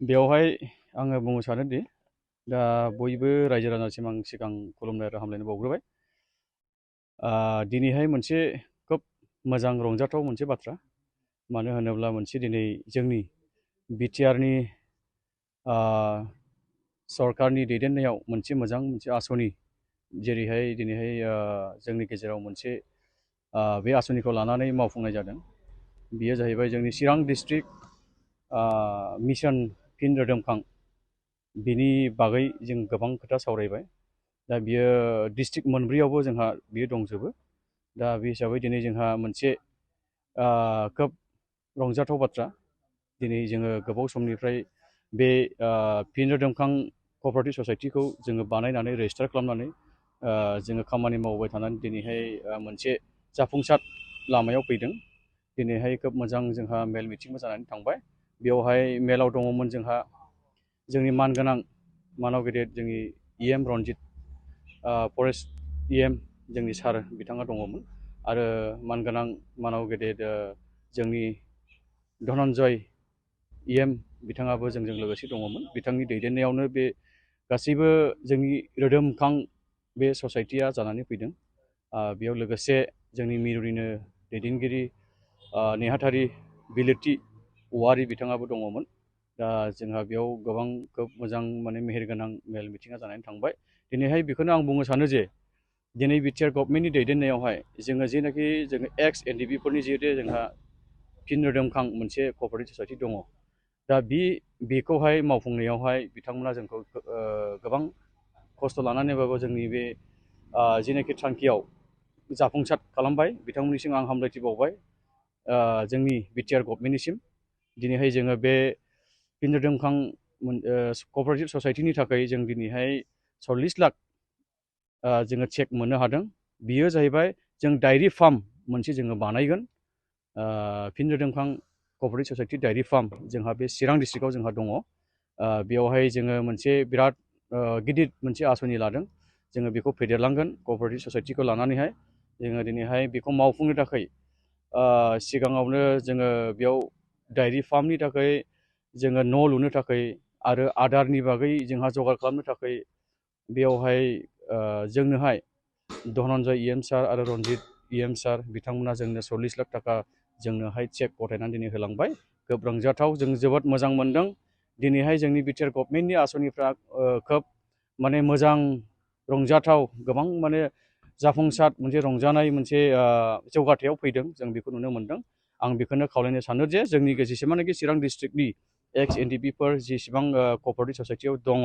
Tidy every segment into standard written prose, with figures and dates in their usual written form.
बेवहाय आङो बुंनो सानोदि दा बयबो रायजो राजासिम आं सिगां खुलुमनाय आरो हामलायनाय बावग्रोबाय। दिनैहाय मोनसे खोब मोजां रंजाथाव मोनसे बाथ्रा, मानो होनोब्ला मोनसे दिनै जोंनि बिटिआरनि सरकारनि दैदेननायाव मोनसे मोजां मोनसे आसनि, जेरैहाय दिनैहाय जोंनि गेजेराव मोनसे बे आसनिखौ लानानै मावफुंनाय जादों। बेयो जाहैबाय जोंनि चिरां डिस्ट्रिक्ट मिशन फिन रोदोमखां। बिनि बागै जों गोबां खोथा सावरायबाय। दा बियो डिस्ट्रिक्ट मोनब्रैयावबो जोंहा बियो दंजोबो। दा बे हिसाबै दिनै जोंहा मोनसे खोब रंजाथाव बाथ्रा। दिनै जोङो गोबाव समनिफ्राय बे फिन रोदोमखां क'अपारेटिभ ससाइटिखौ जोङो बानायनानै रेजिस्टार खालामनानै जोङो खामानि मावबाय थानानै दिनैहाय मोनसे जाफुंसार लामायाव फैदों। दिनैहाय खोब मोजां जोंहा मेल मिटिंबो जानानै थांबाय। बेवहाय मेलाव दङमोन जोंहा जोंनि मानगोनां मानाव गेदेर जोंनि EM रनजित फरेस्ट EM जोंनि सार बिथाङा दङमोन, आरो मानगोनां मानाव गेदेर जोंनि धनजय EM बिथाङाबो जोंजों लोगोसे दङमोन। बिथांनि दैदेननायावनो बे गासैबो जोंनि रोदोमखां बे ससाइटिया जानानै फैदों। बेयाव लोगोसे जोंनि मिरुनिनो दैदेनगिरि नेहाथारि बिलिरथि औवारि बिथाङाबो दङमोन। दा जोंहा बेयाव गोबां खोब मोजां माने मेहेरगोनां मेल मिथिङा जानानै थांबाय। दिनैहाय बेखौनो आं बुंनो सानो जे दिनै बिटिआर गभर्नमेन्टनि दैदेननायावहाय जोङो जेनाखि जोङो एक्स NDFB जिहेतु जोंहा फिन रोदोमखां मोनसे क'अपारेटिभ ससाइटि दङ। दा बेखौहाय मावफुंनायावहाय बिथांमोना जोंखौ गोबां खस्थ' लानानैबाबो जोंनि बे जेनाखि थांखियाव जाफुंसार खालामबाय। बिथांमोननिसिम आं हामलायथि बावबाय जोंनि बिटिआर गभर्नमेन्टनिसिम। दिनैहाय जोङो बे फिन रोदोमखां क'अपारेटिभ ससाइटिनि थाखाय जों दिनैहाय 40 लाख जोङो चेक मोननो हादों। बियो जाहैबाय जों डायरि फार्म मोनसे जोङो बानायगोन। फिन रोदोमखां क'अपारेटिभ ससाइटि डायरि फार्म जोंहा बे चिरां डिस्ट्रिक्टआव जोंहा दङ। बेवहाय जोङो मोनसे बिराद गिदिर मोनसे आसनि लादों। जोङो बेखौ फेदेरलांगोन क'अपारेटिभ ससाइटिखौ लानानैहाय। जोङो दिनैहाय बेखौ मावफुंनो थाखाय सिगाङावनो जोङो बेयाव डायरि फार्मनि थाखाय जोङो न' लुनो थाखाय आरो आदारनि बागै जोंहा जगार खालामनो थाखाय बेयावहाय जोंनोहाय धनन्जय EM सार आरो रनजित EM सार बिथांमोना जोंनो 40 लाख थाखा जोंनोहाय चेक गथायनानै दिनै होलांबाय। खोब रंजाथाव, जों जोबोद मोजां मोनदों। दिनैहाय जोंनि बिटिआर गभर्नमेन्टनि आसनिफ्रा खोब माने मोजां रंजाथाव, गोबां माने जाफुंसार मोनसे रंजानाय मोनसे जौगाथायाव फैदों, जों बेखौ नुनो मोनदों। आं बेखौनो खावलायनो सानो जे जोंनि जेसेबांनाखि चिरां डिस्ट्रिक्टनि एक्स NDFBफोर जेसेबां क'अपारेटिभ ससाइटियाव दङ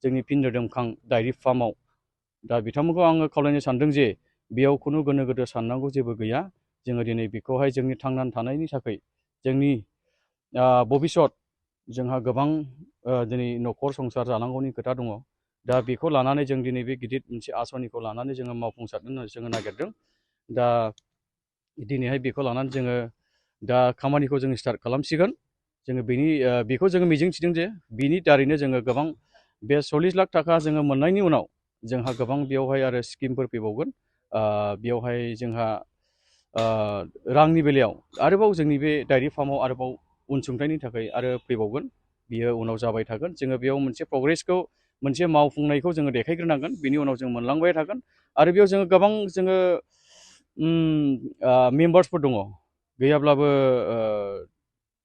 जोंनि फिन रोदोमखां डायरि फार्माव, दा बिथांमोनखौ आङो खावलायनो सानदों जे बेयाव खुनु गोनो गोथो साननांगौ जेबो गैया। जोङो दिनै बेखौहाय जोंनि थांनानै थानायनि थाखाय जोंनि भबिसत जोंहा गोबां दिनै न'खर संसार जानांगौनि खोथा दङ। दा बेखौ लानानै जों दिनै बे गिदिर मोनसे आसनिखौ लानानै जोङो मावफुंसारनो जोङो नागिरदों। दा दिनैहाय बेखौ लानानै जोङो दा खामानिखौ जोङो स्टार्ट खालामसिगोन। जोङो बेखौ जोङो मिजिंथिदों जे बिनि दारैनो जोङो गोबां बे 40 लाख थाखा जोङो मोननायनि उनाव जोंहा गोबां बेयावहाय आरो स्किमफोर फैबावगोन। बेयावहाय जोंहा रांनि बेलायाव आरोबाव जोंनि बे डायरि फार्माव आरोबाव अनसुंथाइनि थाखाय आरो फैबावगोन। बियो उनाव जाबाय थागोन। जोङो बेयाव मोनसे प्रग्रेसखौ मोनसे मावफुंनायखौ जोङो देखायग्रोनांगोन, बिनि उनाव जों मोनलांबाय थागोन। आरो बेयाव जोङो गोबां जोङो मेम्बार्सफोर दङ, गैयाब्लाबो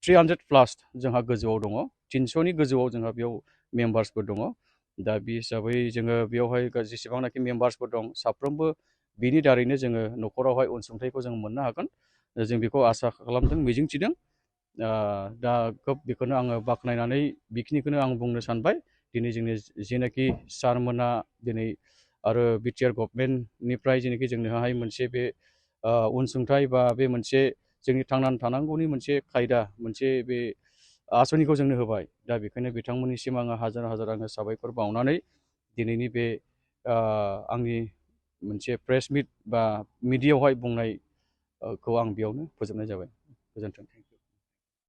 300+ जोंहा गोजौआव दङ। 300नि गोजौआव जोंहा बेयाव मेम्बार्सफोर दङ। दा बे हिसाबै जोङो बेयावहाय जेसेबांनाखि मेम्बार्सफोर दं साफ्रोमबो बिनि दारैनो जोङो न'खरावहाय अनसुंथाइखौ जों मोननो हागोन। जों बेखौ आसा खालामदों, मिजिंथिदों। दा खोब बेखौनो आङो बाख्नायनानै बेखिनिखौनो आं बुंनो सानबाय। दिनै जोंनि जेनाखि सारमोना दिनै आरो बिटिआर गभर्नमेन्टनिफ्राय जेनाखि जोंनोहाय मोनसे बे अनसुंथाइ बा बे मोनसे जोंनि थांनानै थानांगौनि मोनसे खायदा, मोनसे बे आसनिखौ जोंनो होबाय। दा बेखायनो बिथांमोननिसिम आङो हाजार हाजार आङो साबायखर बावनानै दिनैनि बे आंनि मोनसे प्रेस मिट बा मिडियायावहाय बुंनायखौ आं बेयावनो फोजोबनाय जाबाय। गोजोन्थों।